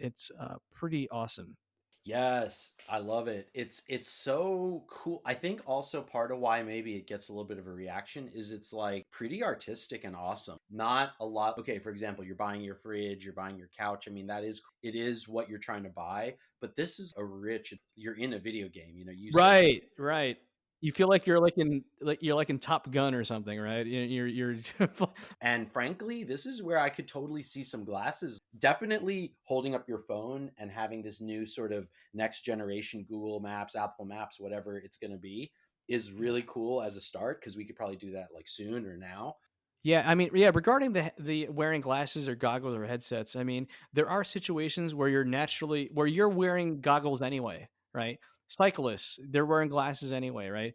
pretty awesome. Yes, I love it. It's so cool. I think also part of why maybe it gets a little bit of a reaction is it's like pretty artistic and awesome. Not a lot. Okay, for example, you're buying your fridge, you're buying your couch. I mean, it is what you're trying to buy, but this is you're in a video game, you said. Right. You feel like you're like in Top Gun or something, right? You're And frankly, this is where I could totally see some glasses. Definitely holding up your phone and having this new sort of next generation Google Maps, Apple Maps, whatever it's going to be, is really cool as a start, because we could probably do that like soon or now. Yeah, I mean, yeah, regarding the wearing glasses or goggles or headsets, I mean, there are situations where you're wearing goggles anyway, right? Cyclists, they're wearing glasses anyway, right?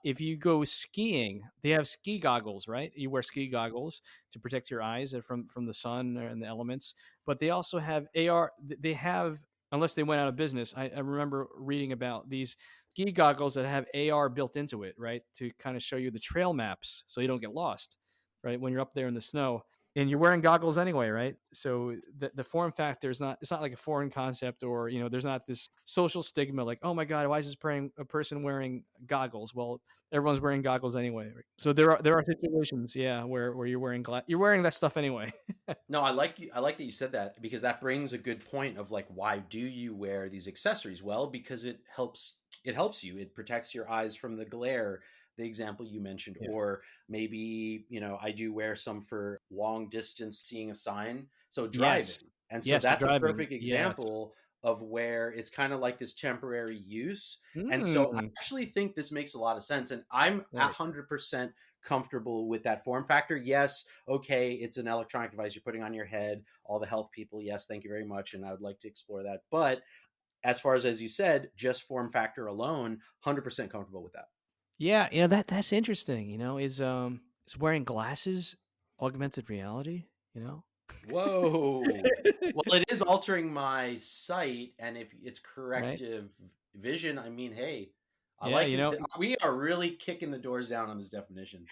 If you go skiing, they have ski goggles, right? You wear ski goggles to protect your eyes from the sun and the elements. But they also have AR. They have, unless they went out of business. I remember reading about these ski goggles that have AR built into it, right, to kind of show you the trail maps so you don't get lost, right, when you're up there in the snow. And you're wearing goggles anyway, right? So the form factor is not, it's not like a foreign concept, or there's not this social stigma like, oh my god, why is this a person wearing goggles? Well, everyone's wearing goggles anyway, right? So there are situations, yeah, where you're wearing that stuff anyway. No, I like that you said that, because that brings a good point of like, why do you wear these accessories? Well, because it helps you. It protects your eyes from the glare, the example you mentioned. Yeah. Or maybe, I do wear some for long distance seeing a sign, so driving. Yes. And so Yes, for that's a driving. perfect Yes. example of where it's kind of like this temporary use. And so I Mm, actually think this makes a lot of sense, and I'm right. 100% comfortable with that form factor. Yes, okay, it's an electronic device you're putting on your head. All the health people, yes, thank you very much, and I would like to explore that. But as far as you said, just form factor alone, 100% comfortable with that. Yeah, that's interesting. Is wearing glasses augmented reality? You know. Whoa. Well, it is altering my sight, and if it's Right. corrective vision, I mean, hey, I Yeah. like it. We are really kicking the doors down on this definition.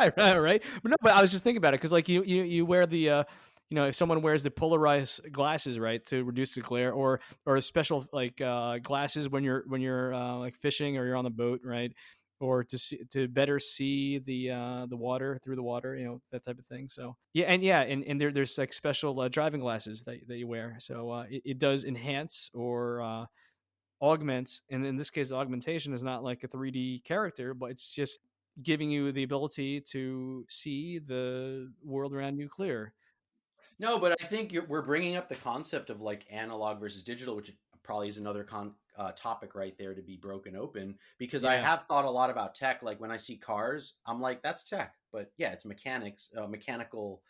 Right. But no, but I was just thinking about it because, like, you wear the if someone wears the polarized glasses, right, to reduce the glare, or a special like glasses when you're like fishing, or you're on the boat, right, or to better see the water through the water, that type of thing. So and there's like special driving glasses that you wear, so it does enhance or augment, and in this case the augmentation is not like a 3D character, but it's just giving you the ability to see the world around you clear. No, but I think we're bringing up the concept of like analog versus digital, which probably is another topic right there to be broken open. Because I Yeah, have thought a lot about tech. Like when I see cars, I'm like, that's tech. But yeah, it's mechanical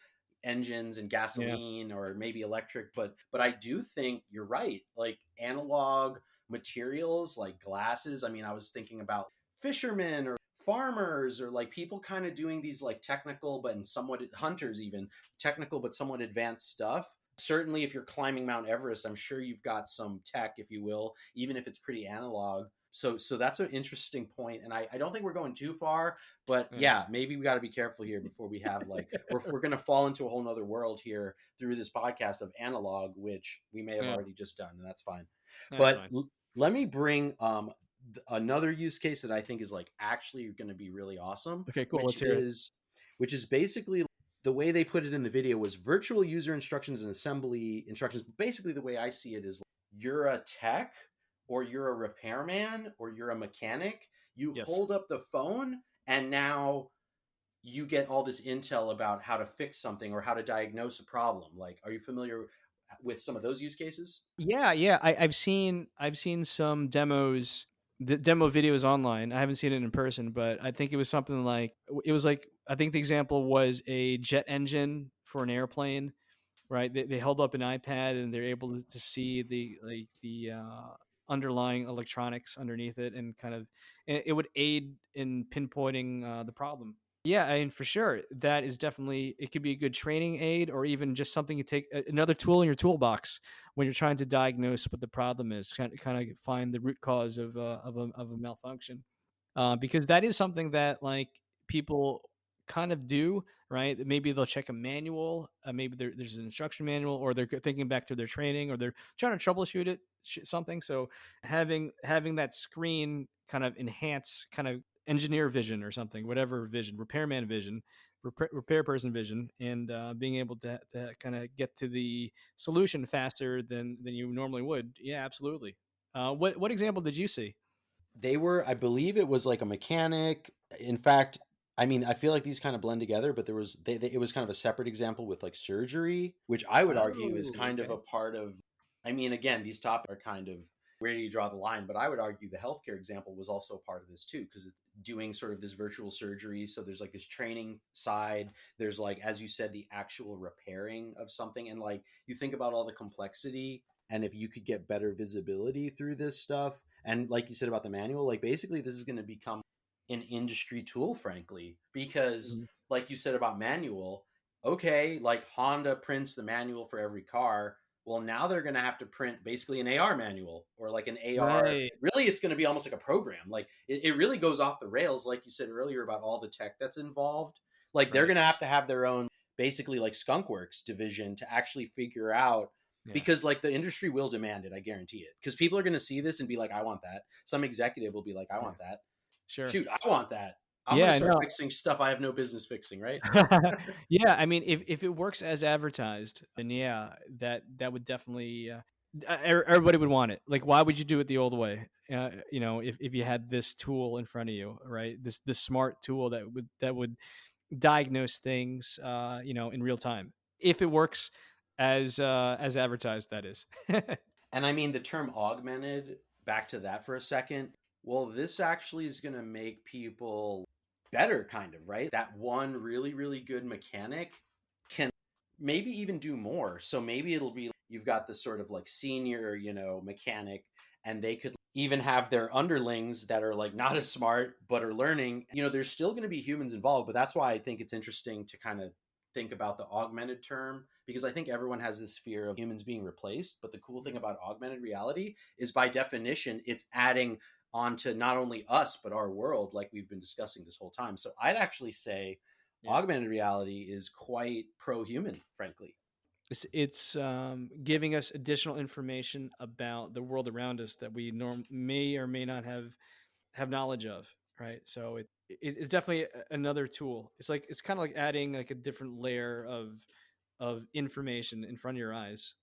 engines and yeah, gasoline, or maybe electric. But I do think you're right. Like analog materials, like glasses. I mean, I was thinking about fishermen or farmers, or like people kind of doing these like technical but and somewhat hunters, even technical but somewhat advanced stuff. Certainly if you're climbing Mount Everest, I'm sure you've got some tech, if you will, even if it's pretty analog. So that's an interesting point, and I don't think we're going too far, but Yeah. yeah, maybe we got to be careful here before we have like we're going to fall into a whole nother world here through this podcast of analog, which we may have Yeah. already just done, and that's fine. That's But fine. let me bring another use case that I think is like actually going to be really awesome, Okay, cool. Let's hear it. which is basically the way they put it in the video was virtual user instructions and assembly instructions. Basically, the way I see it is you're a tech or you're a repairman or you're a mechanic. You Yes. hold up the phone and now you get all this intel about how to fix something or how to diagnose a problem. Like, are you familiar with some of those use cases? Yeah. I've seen some demos, the demo videos online. I haven't seen it in person, but I think it was something like I think the example was a jet engine for an airplane, right? They held up an iPad and they're able to see the underlying electronics underneath it, and kind of it would aid in pinpointing the problem. Yeah, I mean, for sure, that is definitely, it could be a good training aid, or even just something you take, another tool in your toolbox when you're trying to diagnose what the problem is, kind of find the root cause of a malfunction, because that is something that like people kind of do, right? Maybe they'll check a manual, maybe there's an instruction manual, or they're thinking back to their training, or they're trying to troubleshoot something. So having that screen kind of enhance, kind of engineer vision or something, whatever vision, repairman vision, repair person vision, and being able to kind of get to the solution faster than you normally would. Yeah, absolutely. What example did you see? They were, I believe it was like a mechanic. In fact, I mean, I feel like these kind of blend together, but there was it was kind of a separate example with like surgery, which I would argue is Oh, kind of okay. a part of. I mean, again, these topics are kind of where do you draw the line, but I would argue the healthcare example was also a part of this too, because it's doing sort of this virtual surgery. So there's like this training side. There's like, as you said, the actual repairing of something, and like you think about all the complexity, and if you could get better visibility through this stuff, and like you said about the manual, like basically this is going to become an industry tool, frankly, because Mhm. like you said about manual, okay, like Honda prints the manual for every car. Well, now they're going to have to print basically an AR manual or like an AR. Right. Really, it's going to be almost like a program. Like it really goes off the rails, like you said earlier about all the tech that's involved. Like they're Right. going to have their own, basically like Skunkworks division to actually figure out, Yeah. because like the industry will demand it, I guarantee it, because people are going to see this and be like, I want that. Some executive will be like, I Yeah. want that. Sure. Shoot, I want that. I'm going Yeah, to I start know. fixing stuff I have no business fixing, right? Yeah, I mean, if it works as advertised, then yeah, that would definitely everybody would want it. Like, why would you do it the old way? If you had this tool in front of you, right? This smart tool that would diagnose things, in real time, if it works as advertised, that is. And I mean, the term augmented, back to that for a second. Well, this actually is going to make people better, kind of, right? That one really, really good mechanic can maybe even do more. So maybe it'll be you've got this sort of like senior, mechanic, and they could even have their underlings that are like not as smart but are learning. There's still going to be humans involved, but that's why I think it's interesting to kind of think about the augmented term, because I think everyone has this fear of humans being replaced. But the cool thing about augmented reality is, by definition, it's adding onto not only us, but our world, like we've been discussing this whole time. So I'd actually say Yeah. augmented reality is quite pro-human, frankly. It's giving us additional information about the world around us that we may or may not have knowledge of, right? So it's definitely another tool. It's kind of like adding like a different layer of information in front of your eyes.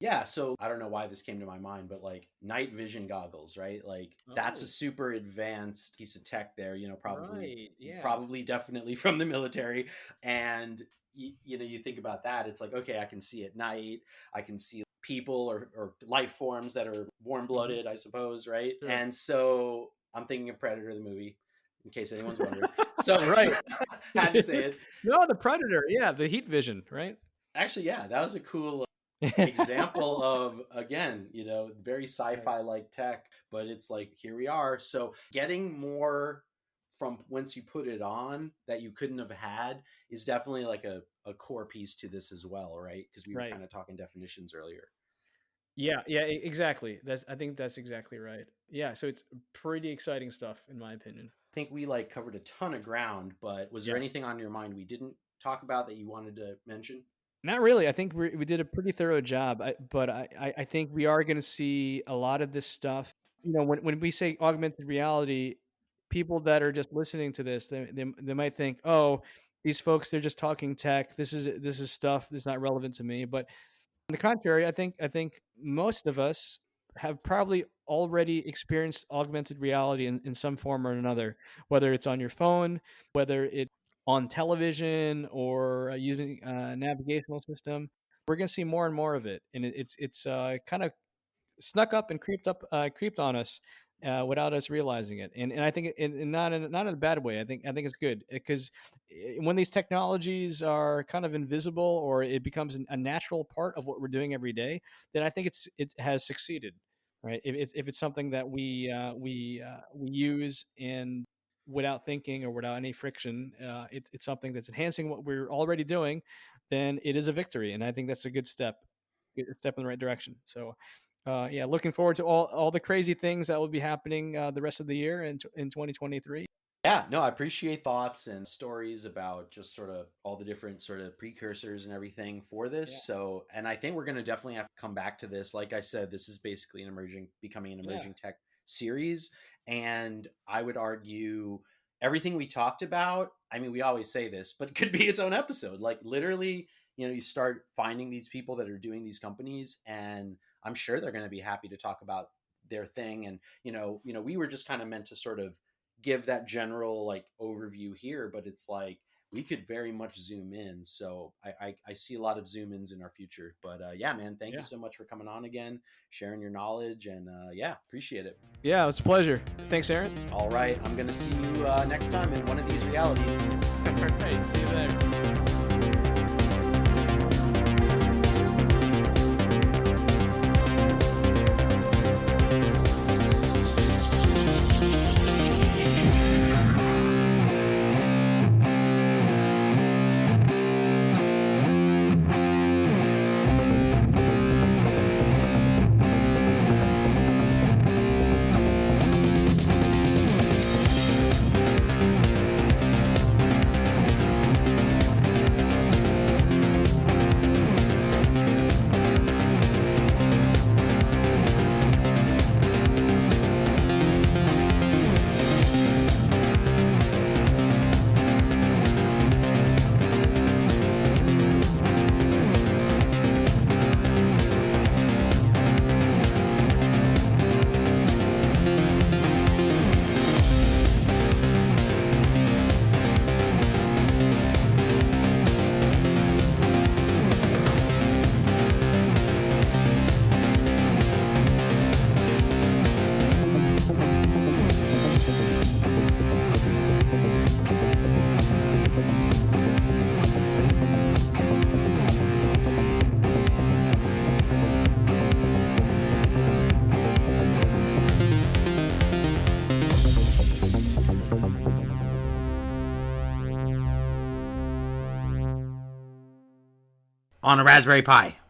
Yeah, so I don't know why this came to my mind, but like night vision goggles, right? Like that's a Oh, super advanced piece of tech there, probably right. Yeah. probably definitely from the military. And you think about that, it's like, okay, I can see at night, I can see people or life forms that are Hmm. warm-blooded, I suppose, right? Sure. And so I'm thinking of Predator the movie, in case anyone's wondering. So Right. had to say it. No, the Predator. Yeah, the heat vision, right? Actually, yeah, that was a cool example of, again, very Right. sci-fi like tech, but it's like, here we are. So getting more from once you put it on that you couldn't have had is definitely like a core piece to this as well, right? Because we were Right. kind of talking definitions earlier. Yeah, exactly. I think that's exactly right. Yeah, so it's pretty exciting stuff in my opinion. I think we like covered a ton of ground, but was there Yeah. anything on your mind we didn't talk about that you wanted to mention? Not really. I think we did a pretty thorough job, but I think we are going to see a lot of this stuff. When we say augmented reality, people that are just listening to this, they might think, oh, these folks, they're just talking tech. This is stuff that's not relevant to me. But on the contrary, I think most of us have probably already experienced augmented reality in some form or another, whether it's on your phone, whether it's on television or using a navigational system. We're going to see more and more of it, and it's kind of snuck up and creeped on us without us realizing it. And I think not in a bad way. I think it's good because when these technologies are kind of invisible or it becomes a natural part of what we're doing every day, then I think it has succeeded. Right? If it's something that we use and without thinking or without any friction, it's something that's enhancing what we're already doing, then it is a victory. And I think that's a good step in the right direction. So yeah, looking forward to all the crazy things that will be happening the rest of the year in 2023. Yeah, no, I appreciate thoughts and stories about just sort of all the different sort of precursors and everything for Yeah, this. So, and I think we're going to definitely have to come back to this. Like I said, this is basically becoming an yeah, emerging tech series. And I would argue everything we talked about, I mean, we always say this, but it could be its own episode. Like literally, you start finding these people that are doing these companies, and I'm sure they're going to be happy to talk about their thing. And, we were just kind of meant to sort of give that general like overview here, but it's like we could very much zoom in. So I see a lot of zoom ins in our future. But yeah, man, thank you yeah, so much for coming on again, sharing your knowledge, and yeah, appreciate it. yeah. It's a pleasure. Thanks, Aaron. All right, I'm gonna see you next time in one of these realities. All right, see you there. On a Raspberry Pi.